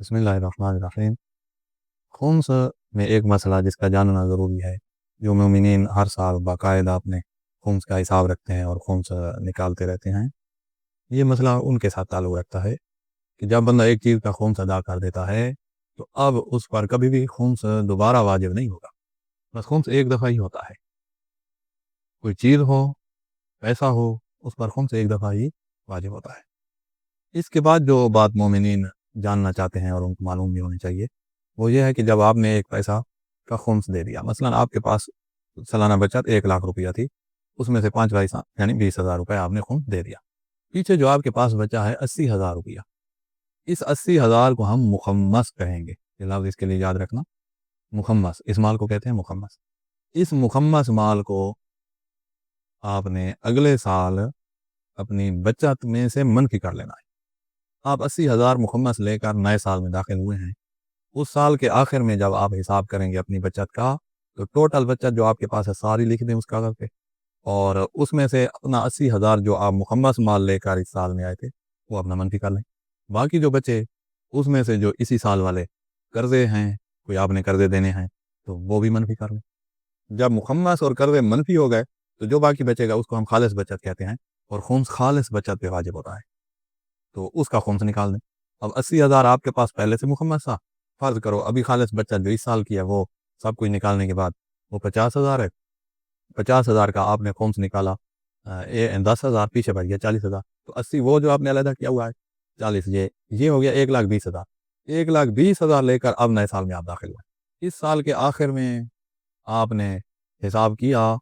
بسم اللہ الرحمن الرحیم۔ خمس میں ایک مسئلہ جس کا جاننا ضروری ہے، جو مومنین ہر سال باقاعدہ اپنے خمس کا حساب رکھتے ہیں اور خمس نکالتے رہتے ہیں۔ یہ مسئلہ ان کے ساتھ تعلق رکھتا ہے کہ جب بندہ ایک چیز کا خمس ادا کر دیتا ہے تو اب اس پر کبھی بھی خمس دوبارہ واجب نہیں ہوگا، بس خمس ایک دفعہ ہی ہوتا ہے۔ کوئی چیز ہو، پیسہ ہو، اس پر خمس ایک دفعہ ہی واجب ہوتا ہے۔ اس کے بعد جو بات مومنین جاننا چاہتے ہیں اور ان کو معلوم بھی ہونی چاہیے، وہ یہ ہے کہ جب آپ نے ایک پیسہ کا خمس دے دیا، مثلا آپ کے پاس سالانہ بچت 1,00,000 روپیہ تھی، اس میں سے 5 یعنی 20,000 روپے آپ نے خمس دے دیا۔ پیچھے جو آپ کے پاس بچا ہے 80,000 روپیہ، اس 80,000 کو ہم مخمس کہیں گے۔ یہ لفظ اس کے لیے یاد رکھنا، مخمس، اس مال کو کہتے ہیں مخمس۔ اس مخمس مال کو آپ نے اگلے سال اپنی بچت میں سے منفی کر لینا ہے۔ آپ 80,000 مخمس لے کر نئے سال میں داخل ہوئے ہیں، اس سال کے آخر میں جب آپ حساب کریں گے اپنی بچت کا، تو ٹوٹل بچت جو آپ کے پاس ہے ساری لکھ دیں اس کاغذ پہ، اور اس میں سے اپنا 80,000 جو آپ مخمس مال لے کر اس سال میں آئے تھے وہ اپنا منفی کر لیں۔ باقی جو بچے اس میں سے جو اسی سال والے قرضے ہیں، کوئی آپ نے قرضے دینے ہیں، تو وہ بھی منفی کر لیں۔ جب مخمس اور قرضے منفی ہو گئے تو جو باقی بچے گا اس کو ہم خالص بچت کہتے ہیں، اور خمس خالص بچت پہ واجب ہوتا ہے، تو اس کا خمس نکال دیں۔ اب 80,000 آپ کے پاس پہلے سے مخمس تھا، فرض کرو ابھی خالص بچت جو اس سال کی ہے وہ سب کچھ نکالنے کے بعد وہ 50,000 ہے۔ 50,000 کا آپ نے خمس نکالا، 10,000 پیچھے بڑھ گیا 40,000، تو 80 وہ جو آپ نے علیحدہ کیا ہوا ہے، 40 یہ ہو گیا 1,20,000۔ 1,20,000 لے کر اب نئے سال میں آپ داخل ہوئے۔ اس سال کے آخر میں آپ نے حساب کیا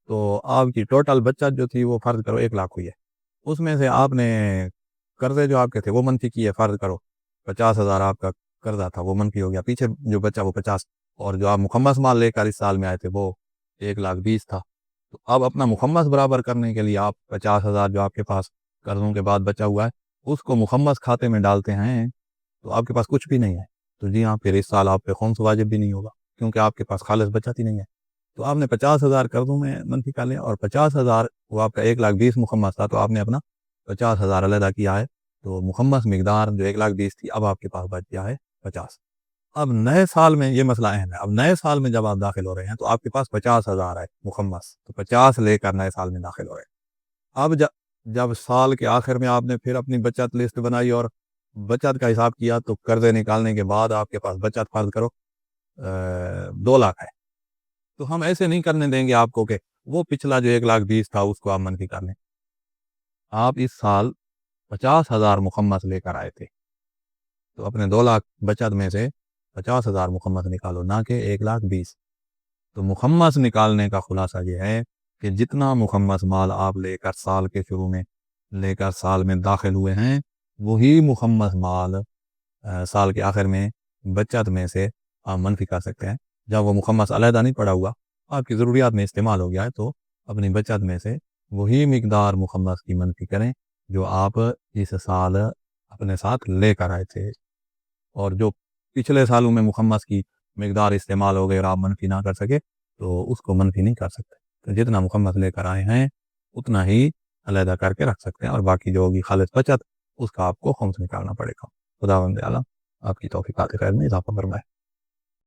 تو آپ کی ٹوٹل بچت جو تھی وہ فرض کرو 1,00,000 ہوئی ہے، اس میں سے آپ نے قرضے جو آپ کے تھے وہ منفی کیے، فرض کرو 50,000 آپ کا قرضہ تھا وہ منفی ہو گیا، پیچھے جو بچا وہ 50، اور جو آپ مخمس مال لے کر اس سال میں آئے تھے وہ 1,20,000 تھا۔ تو اب اپنا مخمس برابر کرنے کے لیے آپ 50,000 جو آپ کے پاس قرضوں کے بعد بچا ہوا ہے اس کو مخمس کھاتے میں ڈالتے ہیں، تو آپ کے پاس کچھ بھی نہیں ہے، تو جی ہاں، پھر اس سال آپ پہ خمس واجب بھی نہیں ہوگا کیونکہ آپ کے پاس خالص بچت ہی نہیں ہے۔ تو آپ نے 50,000 قرضوں میں منفی کر لیا، اور 50,000 وہ آپ کا 1,20,000 مخمس تھا، تو آپ نے اپنا 50,000 علیحدہ کیا ہے، تو مخمس مقدار جو 1,20,000 تھی اب آپ کے پاس بچ گیا ہے 50۔ اب نئے سال میں یہ مسئلہ اہم ہے، اب نئے سال میں جب آپ داخل ہو رہے ہیں تو آپ کے پاس 50,000 ہے مخمس، تو 50 لے کر نئے سال میں داخل ہو رہے ہیں۔ اب جب سال کے آخر میں آپ نے پھر اپنی بچت لسٹ بنائی اور بچت کا حساب کیا، تو قرضے نکالنے کے بعد آپ کے پاس بچت فرض کرو 2,00,000 ہے، تو ہم ایسے نہیں کرنے دیں گے آپ کو کہ وہ پچھلا جو 1,20,000 تھا اس کو آپ منفی کر لیں۔ آپ اس سال 50,000 مخمس لے کر آئے تھے، تو اپنے 2,00,000 بچت میں سے 50,000 مخمس نکالو، نہ کہ 1,20,000۔ تو مخمس نکالنے کا خلاصہ یہ ہے کہ جتنا مخمس مال آپ لے کر سال کے شروع میں لے کر سال میں داخل ہوئے ہیں، وہی مخمس مال سال کے آخر میں بچت میں سے آپ منفی کر سکتے ہیں۔ جب وہ مخمس علیحدہ نہیں پڑا ہوا، آپ کی ضروریات میں استعمال ہو گیا ہے، تو اپنی بچت میں سے وہی مقدار مخمس کی منفی کریں جو آپ اس سال اپنے ساتھ لے کر آئے تھے، اور جو پچھلے سالوں میں مخمس کی مقدار استعمال ہو گئی اور آپ منفی نہ کر سکے تو اس کو منفی نہیں کر سکتے۔ تو جتنا مخمس لے کر آئے ہیں اتنا ہی علیحدہ کر کے رکھ سکتے ہیں، اور باقی جو ہوگی خالص بچت اس کا آپ کو خمس نکالنا پڑے گا۔ خداوند عالم آپ کی توفیقات خیر میں اضافہ فرمائے۔